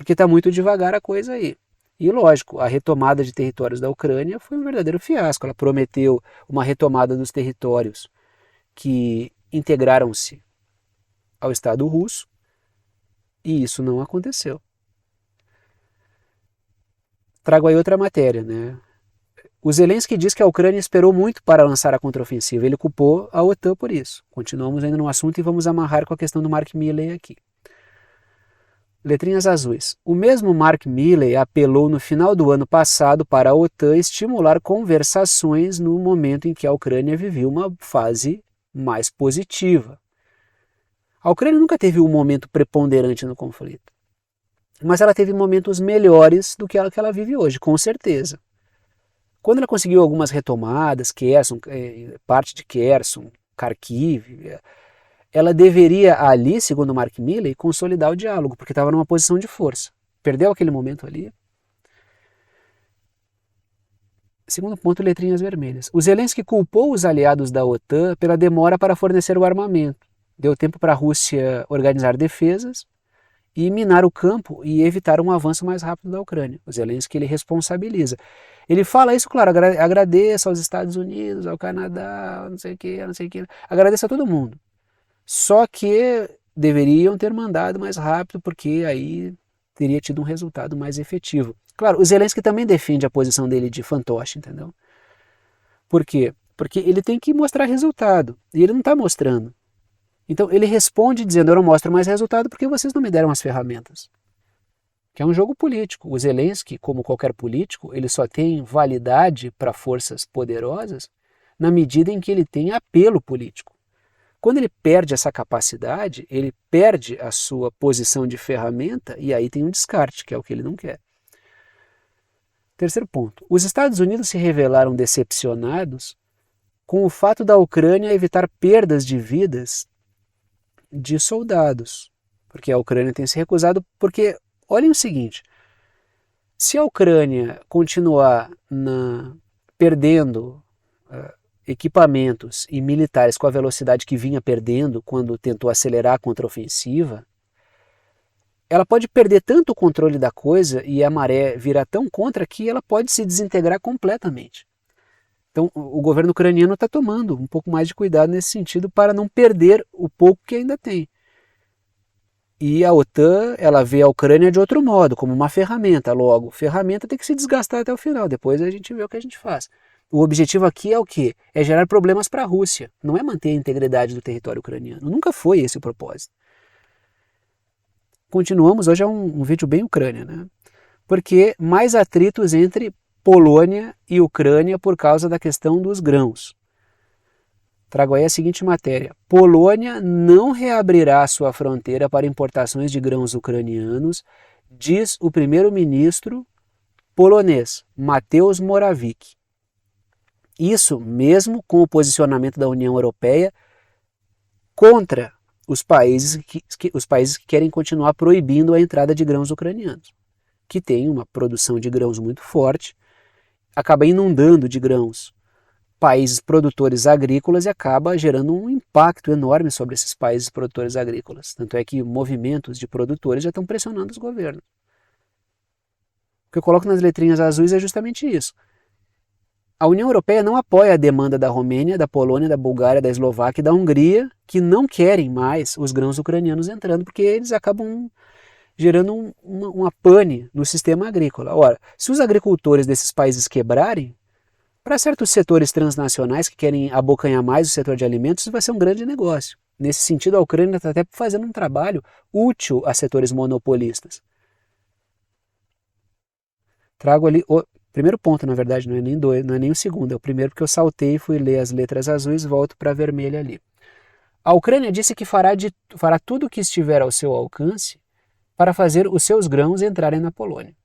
está muito devagar a coisa aí. E lógico, a retomada de territórios da Ucrânia foi um verdadeiro fiasco. Ela prometeu uma retomada dos territórios que integraram-se ao Estado russo e isso não aconteceu. Trago aí outra matéria, né? O Zelensky diz que a Ucrânia esperou muito para lançar a contraofensiva. Ele culpou a OTAN por isso. Continuamos ainda no assunto e vamos amarrar com a questão do Mark Milley aqui. Letrinhas azuis. O mesmo Mark Milley apelou no final do ano passado para a OTAN estimular conversações no momento em que a Ucrânia vivia uma fase mais positiva. A Ucrânia nunca teve um momento preponderante no conflito, mas ela teve momentos melhores do que ela vive hoje, com certeza. Quando ela conseguiu algumas retomadas, Kherson, parte de Kherson, Kharkiv, ela deveria ali, segundo Mark Milley, consolidar o diálogo, porque estava numa posição de força. Perdeu aquele momento ali. Segundo ponto, letrinhas vermelhas. O Zelensky culpou os aliados da OTAN pela demora para fornecer o armamento. Deu tempo para a Rússia organizar defesas e minar o campo e evitar um avanço mais rápido da Ucrânia. O Zelensky ele responsabiliza. Ele fala isso, claro, agradeça aos Estados Unidos, ao Canadá, não sei o que, não sei o que. Agradeça a todo mundo. Só que deveriam ter mandado mais rápido, porque aí teria tido um resultado mais efetivo. Claro, o Zelensky também defende a posição dele de fantoche, entendeu? Por quê? Porque ele tem que mostrar resultado, e ele não está mostrando. Então ele responde dizendo, eu não mostro mais resultado porque vocês não me deram as ferramentas. Que é um jogo político. O Zelensky, como qualquer político, ele só tem validade para forças poderosas na medida em que ele tem apelo político. Quando ele perde essa capacidade, ele perde a sua posição de ferramenta e aí tem um descarte, que é o que ele não quer. Terceiro ponto. Os Estados Unidos se revelaram decepcionados com o fato da Ucrânia evitar perdas de vidas de soldados. Porque a Ucrânia tem se recusado, porque olhem o seguinte, se a Ucrânia continuar perdendo equipamentos e militares com a velocidade que vinha perdendo quando tentou acelerar a contraofensiva, ela pode perder tanto o controle da coisa e a maré virar tão contra que ela pode se desintegrar completamente. Então o governo ucraniano está tomando um pouco mais de cuidado nesse sentido para não perder o pouco que ainda tem. E a OTAN, ela vê a Ucrânia de outro modo, como uma ferramenta. Logo, ferramenta tem que se desgastar até o final, depois a gente vê o que a gente faz. O objetivo aqui é o quê? É gerar problemas para a Rússia, não é manter a integridade do território ucraniano. Nunca foi esse o propósito. Continuamos, hoje é um vídeo bem Ucrânia, né? Porque mais atritos entre Polônia e Ucrânia por causa da questão dos grãos. Trago aí a seguinte matéria. Polônia não reabrirá sua fronteira para importações de grãos ucranianos, diz o primeiro-ministro polonês, Mateusz Morawiecki. Isso mesmo com o posicionamento da União Europeia contra os países que querem continuar proibindo a entrada de grãos ucranianos, que tem uma produção de grãos muito forte, acaba inundando de grãos países produtores agrícolas e acaba gerando um impacto enorme sobre esses países produtores agrícolas. Tanto é que movimentos de produtores já estão pressionando os governos. O que eu coloco nas letrinhas azuis é justamente isso. A União Europeia não apoia a demanda da Romênia, da Polônia, da Bulgária, da Eslováquia e da Hungria, que não querem mais os grãos ucranianos entrando, porque eles acabam gerando uma pane no sistema agrícola. Ora, se os agricultores desses países quebrarem, para certos setores transnacionais que querem abocanhar mais o setor de alimentos, isso vai ser um grande negócio. Nesse sentido, a Ucrânia está até fazendo um trabalho útil a setores monopolistas. Trago ali o primeiro ponto, na verdade, não é nem dois, não é nem o segundo, é o primeiro porque eu saltei e fui ler as letras azuis, volto para a vermelha ali. A Ucrânia disse que fará tudo o que estiver ao seu alcance para fazer os seus grãos entrarem na Polônia.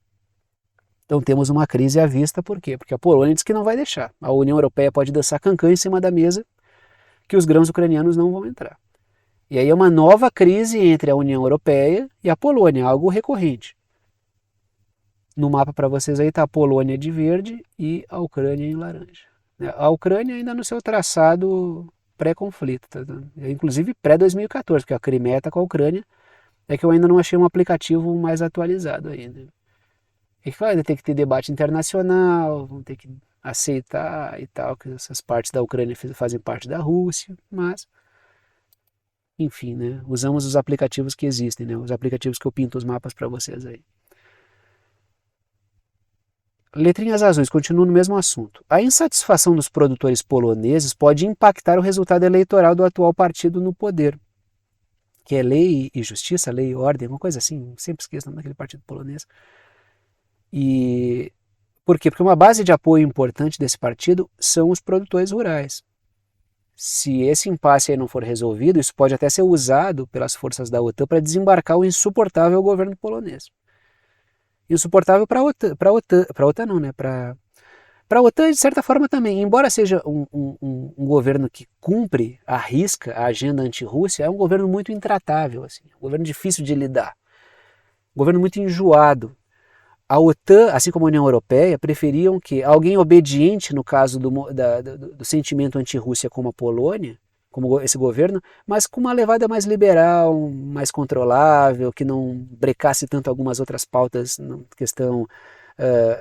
Então temos uma crise à vista, por quê? Porque a Polônia diz que não vai deixar. A União Europeia pode dançar cancan em cima da mesa que os grãos ucranianos não vão entrar. E aí é uma nova crise entre a União Europeia e a Polônia, algo recorrente. No mapa para vocês aí está a Polônia de verde e a Ucrânia em laranja. A Ucrânia ainda no seu traçado pré-conflito, tá? Inclusive pré-2014, porque a Crimeia está com a Ucrânia, é que eu ainda não achei um aplicativo mais atualizado ainda. E claro, ainda tem que ter debate internacional, vão ter que aceitar e tal, que essas partes da Ucrânia fazem parte da Rússia, mas, enfim, né, usamos os aplicativos que existem, né, os aplicativos que eu pinto os mapas para vocês aí. Letrinhas azuis, continuo no mesmo assunto. A insatisfação dos produtores poloneses pode impactar o resultado eleitoral do atual partido no poder, que é Lei e Justiça, Lei e Ordem, uma coisa assim, sempre esqueço o nome daquele partido polonês. E por quê? Porque uma base de apoio importante desse partido são os produtores rurais. Se esse impasse aí não for resolvido, isso pode até ser usado pelas forças da OTAN para desembarcar o insuportável governo polonês. Insuportável para a OTAN, para a OTAN não, né? Para a OTAN, de certa forma, também. Embora seja um governo que cumpre à risca a agenda anti-Rússia, é um governo muito intratável, assim, um governo difícil de lidar, um governo muito enjoado. A OTAN, assim como a União Europeia, preferiam que alguém obediente, no caso do sentimento anti-Rússia como a Polônia, como esse governo, mas com uma levada mais liberal, mais controlável, que não brecasse tanto algumas outras pautas na questão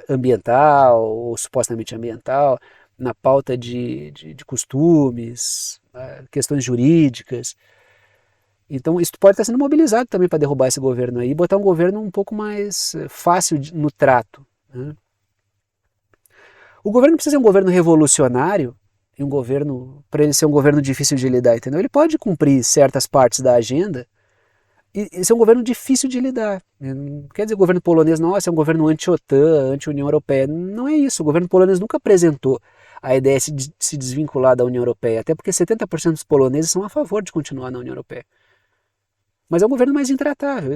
ambiental, ou supostamente ambiental, na pauta de costumes, questões jurídicas. Então isso pode estar sendo mobilizado também para derrubar esse governo aí e botar um governo um pouco mais fácil no trato, né? O governo precisa ser um governo revolucionário, e um governo, para ele ser um governo difícil de lidar, entendeu? Ele pode cumprir certas partes da agenda e ser um governo difícil de lidar. Não quer dizer que o governo polonês, nossa, é um governo anti-OTAN, anti-União Europeia. Não é isso. O governo polonês nunca apresentou a ideia de se desvincular da União Europeia, até porque 70% dos poloneses são a favor de continuar na União Europeia. Mas é um governo mais intratável.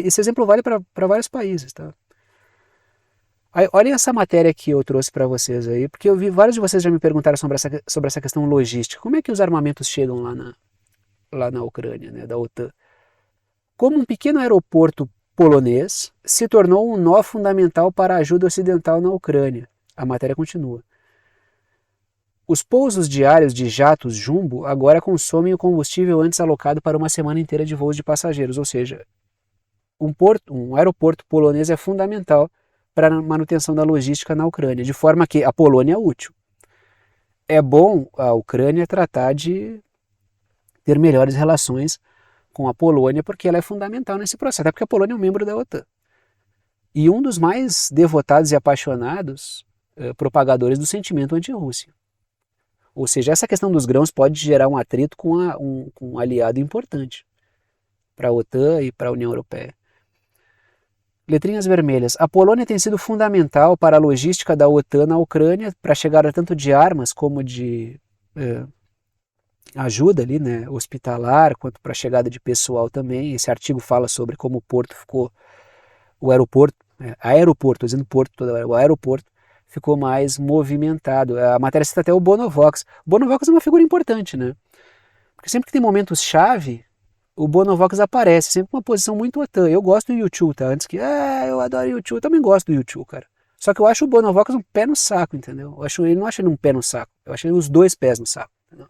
Esse exemplo vale para vários países. Tá? Aí, olhem essa matéria que eu trouxe para vocês aí, porque eu vi vários de vocês já me perguntaram sobre essa questão logística. Como é que os armamentos chegam lá na Ucrânia, né, da OTAN? Como um pequeno aeroporto polonês se tornou um nó fundamental para a ajuda ocidental na Ucrânia. A matéria continua. Os pousos diários de jatos Jumbo agora consomem o combustível antes alocado para uma semana inteira de voos de passageiros, ou seja, um aeroporto polonês é fundamental para a manutenção da logística na Ucrânia, de forma que a Polônia é útil. É bom a Ucrânia tratar de ter melhores relações com a Polônia, porque ela é fundamental nesse processo, até porque a Polônia é um membro da OTAN. E um dos mais devotados e apaixonados propagadores do sentimento anti-Rússia. Ou seja, essa questão dos grãos pode gerar um atrito com um aliado importante para a OTAN e para a União Europeia. Letrinhas vermelhas. A Polônia tem sido fundamental para a logística da OTAN na Ucrânia, para chegar tanto de armas como de ajuda ali, né, hospitalar, quanto para a chegada de pessoal também. Esse artigo fala sobre como o porto ficou, o aeroporto, dizendo porto, o aeroporto ficou mais movimentado. A matéria cita até o Bonovox. O Bonovox é uma figura importante, né? Porque sempre que tem momentos-chave, o Bonovox aparece, sempre com uma posição muito OTAN. Eu gosto do YouTube, tá? Antes que, eu adoro o YouTube, eu também gosto do YouTube, cara. Só que eu acho o Bonovox um pé no saco, entendeu? Eu não acho ele um pé no saco, eu acho ele os dois pés no saco, entendeu?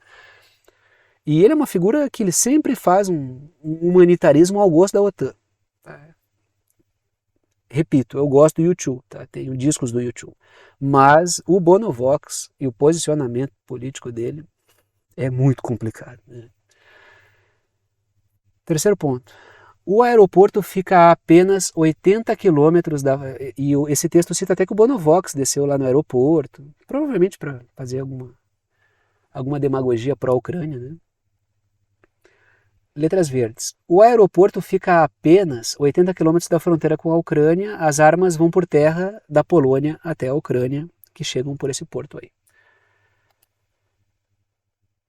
E ele é uma figura que ele sempre faz um humanitarismo ao gosto da OTAN. Tá? Repito, eu gosto do YouTube, tá? Tenho discos do YouTube. Mas o Bonovox e o posicionamento político dele é muito complicado, né? Terceiro ponto. O aeroporto fica a apenas 80 quilômetros e esse texto cita até que o Bonovox desceu lá no aeroporto, provavelmente para fazer alguma demagogia pró-Ucrânia, né? Letras verdes. O aeroporto fica a apenas 80 quilômetros da fronteira com a Ucrânia. As armas vão por terra da Polônia até a Ucrânia, que chegam por esse porto aí.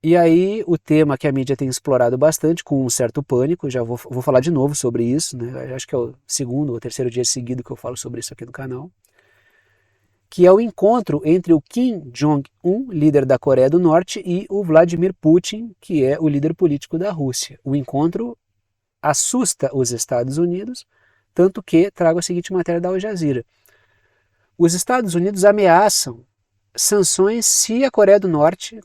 E aí o tema que a mídia tem explorado bastante, com um certo pânico, já vou falar de novo sobre isso, né? Acho que é o segundo ou terceiro dia seguido que eu falo sobre isso aqui no canal, que é o encontro entre o Kim Jong-un, líder da Coreia do Norte, e o Vladimir Putin, que é o líder político da Rússia. O encontro assusta os Estados Unidos, tanto que trago a seguinte matéria da Al Jazeera. Os Estados Unidos ameaçam sanções se a Coreia do Norte,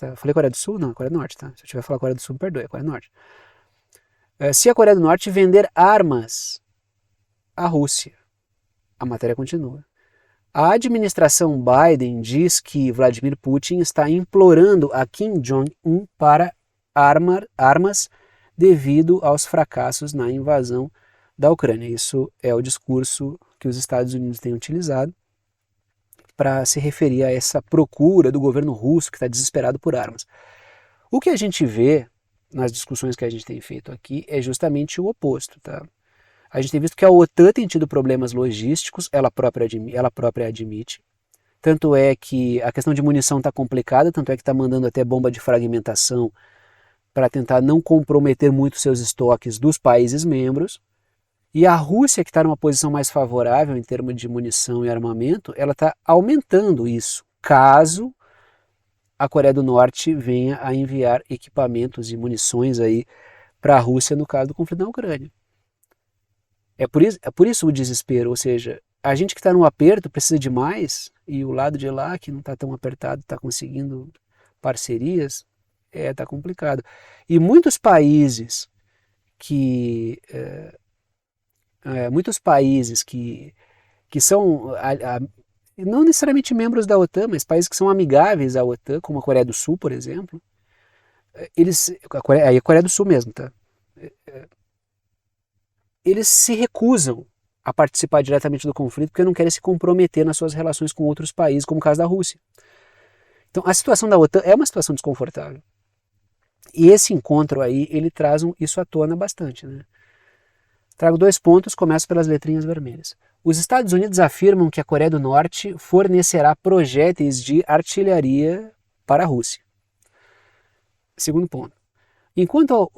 tá? Eu falei Coreia do Sul? Não, Coreia do Norte, tá? Se eu tiver falado Coreia do Sul, me perdoe, é Coreia do Norte. Se a Coreia do Norte vender armas à Rússia, a matéria continua. A administração Biden diz que Vladimir Putin está implorando a Kim Jong-un para armas devido aos fracassos na invasão da Ucrânia. Isso é o discurso que os Estados Unidos têm utilizado para se referir a essa procura do governo russo que está desesperado por armas. O que a gente vê nas discussões que a gente tem feito aqui é justamente o oposto, tá? A gente tem visto que a OTAN tem tido problemas logísticos, ela própria admite. Tanto é que a questão de munição está complicada, tanto é que está mandando até bomba de fragmentação para tentar não comprometer muito seus estoques dos países membros. E a Rússia, que está numa posição mais favorável em termos de munição e armamento, ela está aumentando isso, caso a Coreia do Norte venha a enviar equipamentos e munições aí para a Rússia no caso do conflito na Ucrânia. É por isso o desespero, ou seja, a gente que está no aperto precisa de mais e o lado de lá que não está tão apertado está conseguindo parcerias, está complicado. E muitos países que que são não necessariamente membros da OTAN, mas países que são amigáveis à OTAN, como a Coreia do Sul, por exemplo, aí a Coreia do Sul mesmo, tá? Eles se recusam a participar diretamente do conflito porque não querem se comprometer nas suas relações com outros países, como o caso da Rússia. Então a situação da OTAN é uma situação desconfortável. E esse encontro aí, ele traz isso à tona bastante, né? Trago 2 pontos, começo pelas letrinhas vermelhas. Os Estados Unidos afirmam que a Coreia do Norte fornecerá projéteis de artilharia para a Rússia. Segundo ponto. Enquanto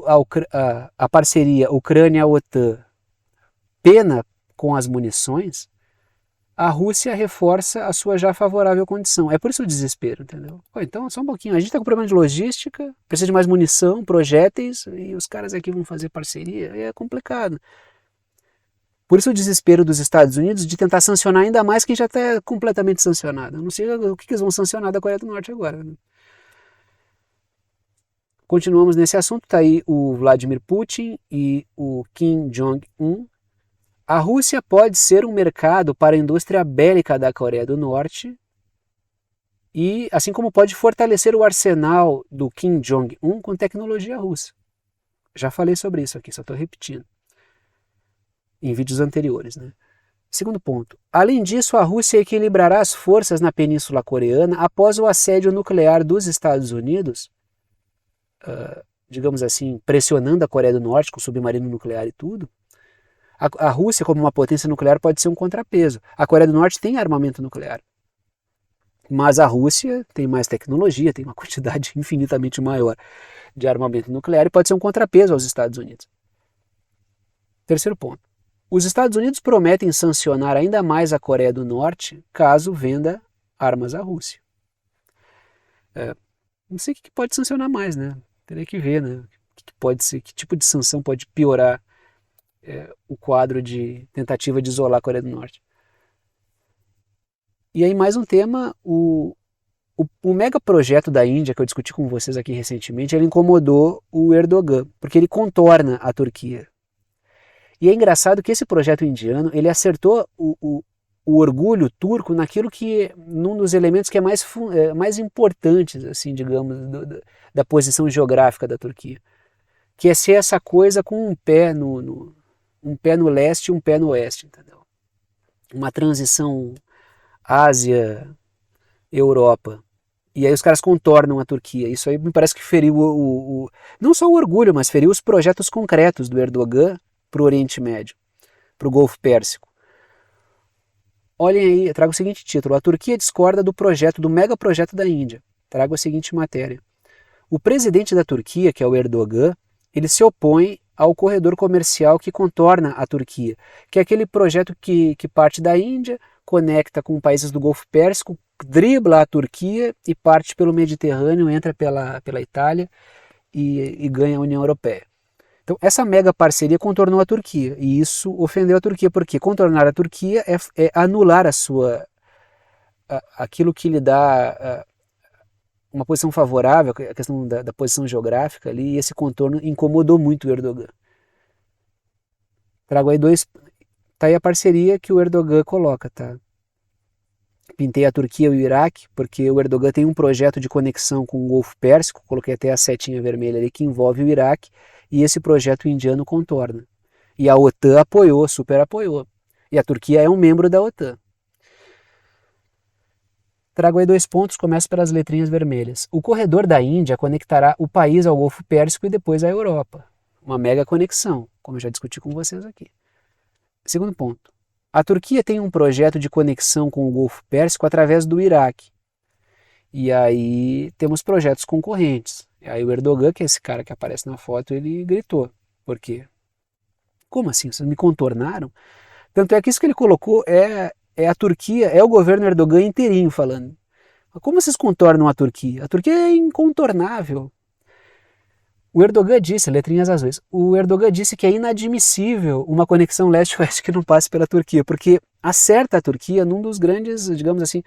a parceria Ucrânia-OTAN pena com as munições, a Rússia reforça a sua já favorável condição. É por isso o desespero, entendeu? Então, só um pouquinho. A gente está com problema de logística, precisa de mais munição, projéteis, e os caras aqui vão fazer parceria. É complicado. Por isso o desespero dos Estados Unidos de tentar sancionar ainda mais quem já está completamente sancionado. Eu não sei o que eles vão sancionar da Coreia do Norte agora, né? Continuamos nesse assunto, está aí o Vladimir Putin e o Kim Jong-un. A Rússia pode ser um mercado para a indústria bélica da Coreia do Norte e assim como pode fortalecer o arsenal do Kim Jong-un com tecnologia russa. Já falei sobre isso aqui, só estou repetindo em vídeos anteriores, né? Segundo ponto. Além disso, a Rússia equilibrará as forças na Península Coreana após o assédio nuclear dos Estados Unidos, digamos assim, pressionando a Coreia do Norte com submarino nuclear e tudo. A Rússia, como uma potência nuclear, pode ser um contrapeso. A Coreia do Norte tem armamento nuclear, mas a Rússia tem mais tecnologia, tem uma quantidade infinitamente maior de armamento nuclear e pode ser um contrapeso aos Estados Unidos. Terceiro ponto. Os Estados Unidos prometem sancionar ainda mais a Coreia do Norte caso venda armas à Rússia. Não sei o que pode sancionar mais, né? Teria que ver, né? O que pode ser, que tipo de sanção pode piorar o quadro de tentativa de isolar a Coreia do Norte. E aí mais um tema, o megaprojeto da Índia, que eu discuti com vocês aqui recentemente, ele incomodou o Erdogan, porque ele contorna a Turquia. E é engraçado que esse projeto indiano, ele acertou o orgulho turco naquilo que, num dos elementos que é mais importantes, assim, digamos, da posição geográfica da Turquia, que é ser essa coisa com um pé no leste e um pé no oeste, entendeu? Uma transição Ásia-Europa. E aí os caras contornam a Turquia. Isso aí me parece que feriu não só o orgulho, mas feriu os projetos concretos do Erdogan para o Oriente Médio, para o Golfo Pérsico. Olhem aí, eu trago o seguinte título: a Turquia discorda do megaprojeto da Índia. Trago a seguinte matéria: o presidente da Turquia, que é o Erdogan, ele se opõe ao corredor comercial que contorna a Turquia, que é aquele projeto que parte da Índia, conecta com países do Golfo Pérsico, dribla a Turquia e parte pelo Mediterrâneo, entra pela Itália e ganha a União Europeia. Então essa mega parceria contornou a Turquia e isso ofendeu a Turquia, porque contornar a Turquia é anular aquilo que lhe dá uma posição favorável, a questão da posição geográfica ali, e esse contorno incomodou muito o Erdogan. Trago aí tá aí a parceria que o Erdogan coloca, tá? Pintei a Turquia e o Iraque, porque o Erdogan tem um projeto de conexão com o Golfo Pérsico, coloquei até a setinha vermelha ali, que envolve o Iraque, e esse projeto indiano contorna. E a OTAN apoiou, super apoiou. E a Turquia é um membro da OTAN. Trago aí 2 pontos, começo pelas letrinhas vermelhas. O corredor da Índia conectará o país ao Golfo Pérsico e depois à Europa. Uma mega conexão, como eu já discuti com vocês aqui. Segundo ponto. A Turquia tem um projeto de conexão com o Golfo Pérsico através do Iraque. E aí temos projetos concorrentes. E aí o Erdogan, que é esse cara que aparece na foto, ele gritou. Por quê? Como assim? Vocês me contornaram? Tanto é que isso que ele colocou é a Turquia, é o governo Erdogan inteirinho falando. Mas como vocês contornam a Turquia? A Turquia é incontornável. O Erdogan disse, letrinhas azuis, o Erdogan disse que é inadmissível uma conexão leste-oeste que não passe pela Turquia, porque acerta a Turquia num dos grandes, digamos assim,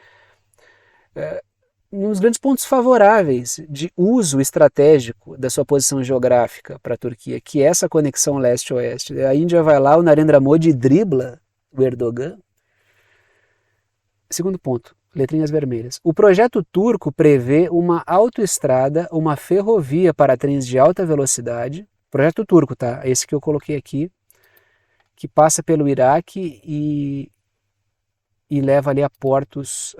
um dos grandes pontos favoráveis de uso estratégico da sua posição geográfica para a Turquia, que é essa conexão leste-oeste. A Índia vai lá, o Narendra Modi dribla o Erdogan. Segundo ponto, letrinhas vermelhas. O projeto turco prevê uma autoestrada, uma ferrovia para trens de alta velocidade. Projeto turco, tá? Esse que eu coloquei aqui, que passa pelo Iraque e leva ali a portos,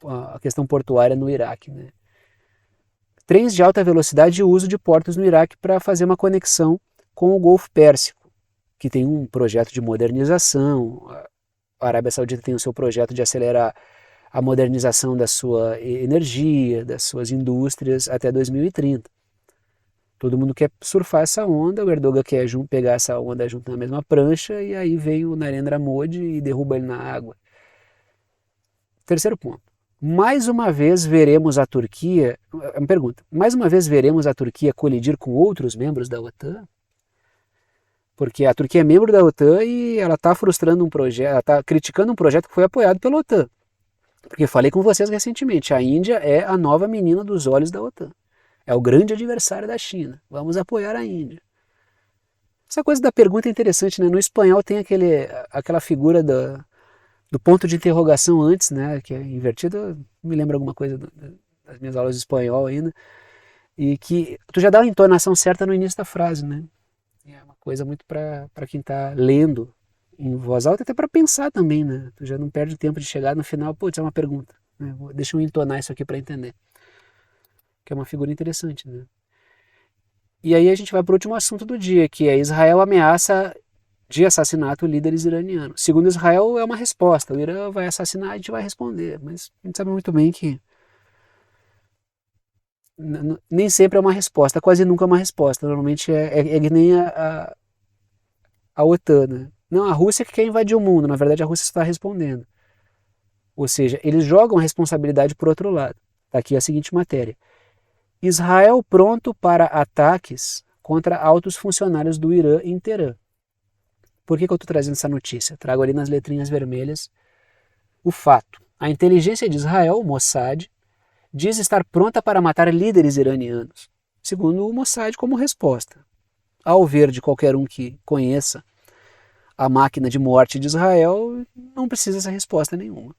a questão portuária no Iraque, né? Trens de alta velocidade e uso de portos no Iraque para fazer uma conexão com o Golfo Pérsico, que tem um projeto de modernização. A Arábia Saudita tem o seu projeto de acelerar a modernização da sua energia, das suas indústrias até 2030. Todo mundo quer surfar essa onda, o Erdogan quer pegar essa onda junto na mesma prancha, e aí vem o Narendra Modi e derruba ele na água. Terceiro ponto. Mais uma vez veremos a Turquia, uma pergunta, mais uma vez veremos a Turquia colidir com outros membros da OTAN? Porque a Turquia é membro da OTAN e ela está frustrando um projeto, ela está criticando um projeto que foi apoiado pela OTAN. Porque falei com vocês recentemente, a Índia é a nova menina dos olhos da OTAN. É o grande adversário da China. Vamos apoiar a Índia. Essa coisa da pergunta é interessante, né? No espanhol tem aquela figura do ponto de interrogação antes, né? Que é invertido, me lembra alguma coisa das minhas aulas de espanhol ainda. E que tu já dá a entonação certa no início da frase, né? É uma coisa muito para quem está lendo em voz alta, até para pensar também, né? Tu já não perde tempo de chegar no final, putz, é uma pergunta. Né? Deixa eu entonar isso aqui para entender. Que é uma figura interessante, né? E aí a gente vai para o último assunto do dia, que é Israel ameaça de assassinato líderes iranianos. Segundo Israel, é uma resposta. O Irã vai assassinar, a gente vai responder. Mas a gente sabe muito bem que nem sempre é uma resposta, quase nunca é uma resposta. Normalmente é que nem a OTAN, né? Não, a Rússia que quer invadir o mundo. Na verdade, a Rússia está respondendo. Ou seja, eles jogam a responsabilidade para o outro lado. Está aqui a seguinte matéria. Israel pronto para ataques contra altos funcionários do Irã em Teherã. Por que eu estou trazendo essa notícia? Trago ali nas letrinhas vermelhas o fato. A inteligência de Israel, o Mossad, diz estar pronta para matar líderes iranianos, segundo o Mossad como resposta. Ao ver de qualquer um que conheça a máquina de morte de Israel, não precisa essa resposta nenhuma.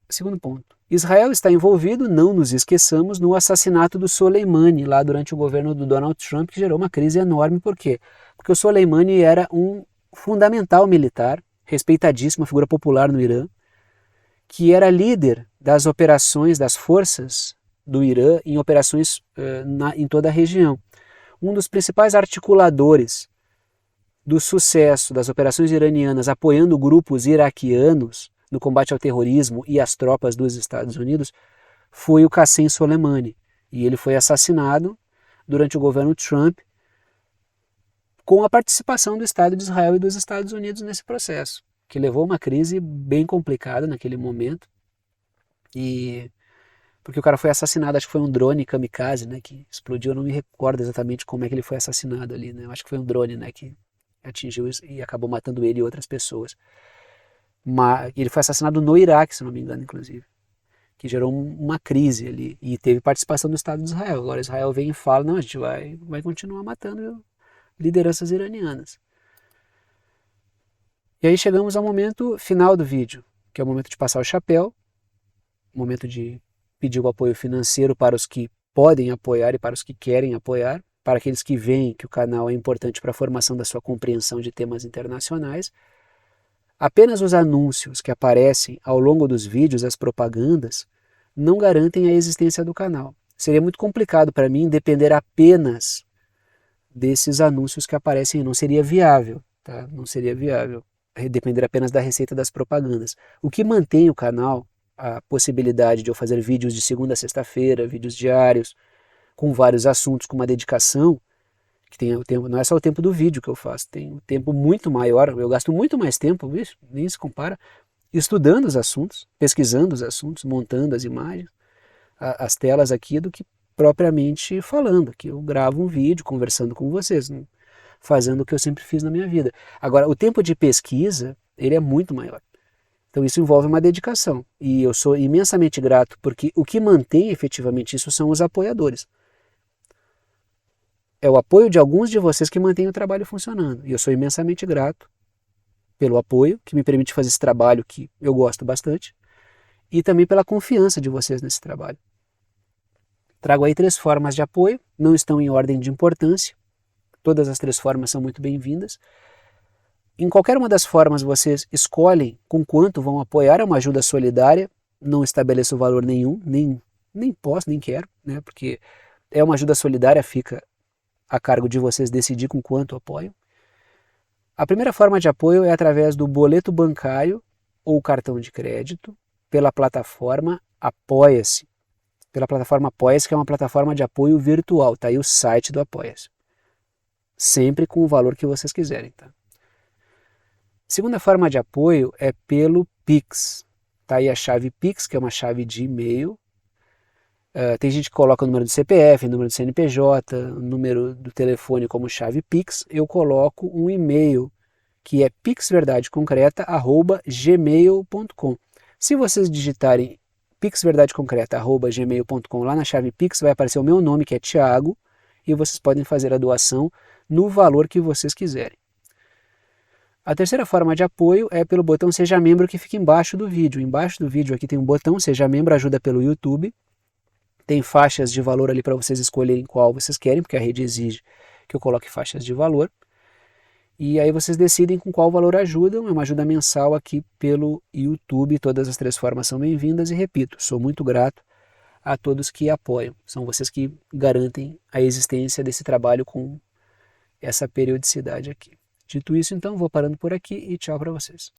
Segundo ponto. Israel está envolvido, não nos esqueçamos, no assassinato do Soleimani, lá durante o governo do Donald Trump, que gerou uma crise enorme. Por quê? Porque o Soleimani era um fundamental militar, respeitadíssimo, uma figura popular no Irã, que era líder das operações, das forças do Irã em operações em toda a região. Um dos principais articuladores do sucesso das operações iranianas apoiando grupos iraquianos no combate ao terrorismo e às tropas dos Estados Unidos foi o Qassem Soleimani. E ele foi assassinado durante o governo Trump com a participação do Estado de Israel e dos Estados Unidos nesse processo, que levou a uma crise bem complicada naquele momento. E porque o cara foi assassinado, acho que foi um drone kamikaze, né, que explodiu, eu não me recordo exatamente como é que ele foi assassinado ali, né? Eu acho que foi um drone, né, que atingiu e acabou matando ele e outras pessoas. Mas ele foi assassinado no Iraque, se não me engano, inclusive, que gerou uma crise ali e teve participação do Estado de Israel. Agora Israel vem e fala, não, a gente vai continuar matando lideranças iranianas. E aí chegamos ao momento final do vídeo, que é o momento de passar o chapéu, o momento de pedir o apoio financeiro para os que podem apoiar e para os que querem apoiar, para aqueles que veem que o canal é importante para a formação da sua compreensão de temas internacionais. Apenas os anúncios que aparecem ao longo dos vídeos, as propagandas, não garantem a existência do canal. Seria muito complicado para mim depender apenas desses anúncios que aparecem, não seria viável, tá? Não seria viável. depender apenas da receita das propagandas. O que mantém o canal, a possibilidade de eu fazer vídeos de segunda a sexta-feira, vídeos diários, com vários assuntos, com uma dedicação, que tem o tempo, não é só o tempo do vídeo que eu faço, tem um tempo muito maior, eu gasto muito mais tempo, isso nem se compara, estudando os assuntos, pesquisando os assuntos, montando as imagens, as telas aqui, do que propriamente falando, que eu gravo um vídeo conversando com vocês, fazendo o que eu sempre fiz na minha vida. Agora, o tempo de pesquisa, ele é muito maior. Então isso envolve uma dedicação, e eu sou imensamente grato, porque o que mantém efetivamente isso são os apoiadores. É o apoio de alguns de vocês que mantém o trabalho funcionando, e eu sou imensamente grato pelo apoio, que me permite fazer esse trabalho que eu gosto bastante, e também pela confiança de vocês nesse trabalho. Trago aí 3 formas de apoio, não estão em ordem de importância, todas as 3 formas são muito bem-vindas. Em qualquer uma das formas vocês escolhem com quanto vão apoiar, é uma ajuda solidária, não estabeleço valor nenhum, nem posso, nem quero, né, porque é uma ajuda solidária, fica a cargo de vocês decidir com quanto apoiam. A primeira forma de apoio é através do boleto bancário ou cartão de crédito pela plataforma Apoia-se. Pela plataforma Apoia-se, que é uma plataforma de apoio virtual, tá aí o site do Apoia-se. Sempre com o valor que vocês quiserem, tá? Segunda forma de apoio é pelo Pix. Tá aí a chave Pix, que é uma chave de e-mail. Tem gente que coloca o número do CPF, número do CNPJ, número do telefone como chave Pix. Eu coloco um e-mail que é pixverdadeconcreta@gmail.com. Se vocês digitarem pixverdadeconcreta@gmail.com lá na chave Pix, vai aparecer o meu nome, que é Thiago, e vocês podem fazer a doação no valor que vocês quiserem. A terceira forma de apoio é pelo botão Seja Membro, que fica embaixo do vídeo. Embaixo do vídeo aqui tem um botão Seja Membro, ajuda pelo YouTube. Tem faixas de valor ali para vocês escolherem qual vocês querem, porque a rede exige que eu coloque faixas de valor. E aí vocês decidem com qual valor ajudam. É uma ajuda mensal aqui pelo YouTube. Todas as 3 formas são bem-vindas e, repito, sou muito grato a todos que apoiam. São vocês que garantem a existência desse trabalho com essa periodicidade aqui. Dito isso, então, vou parando por aqui e tchau para vocês.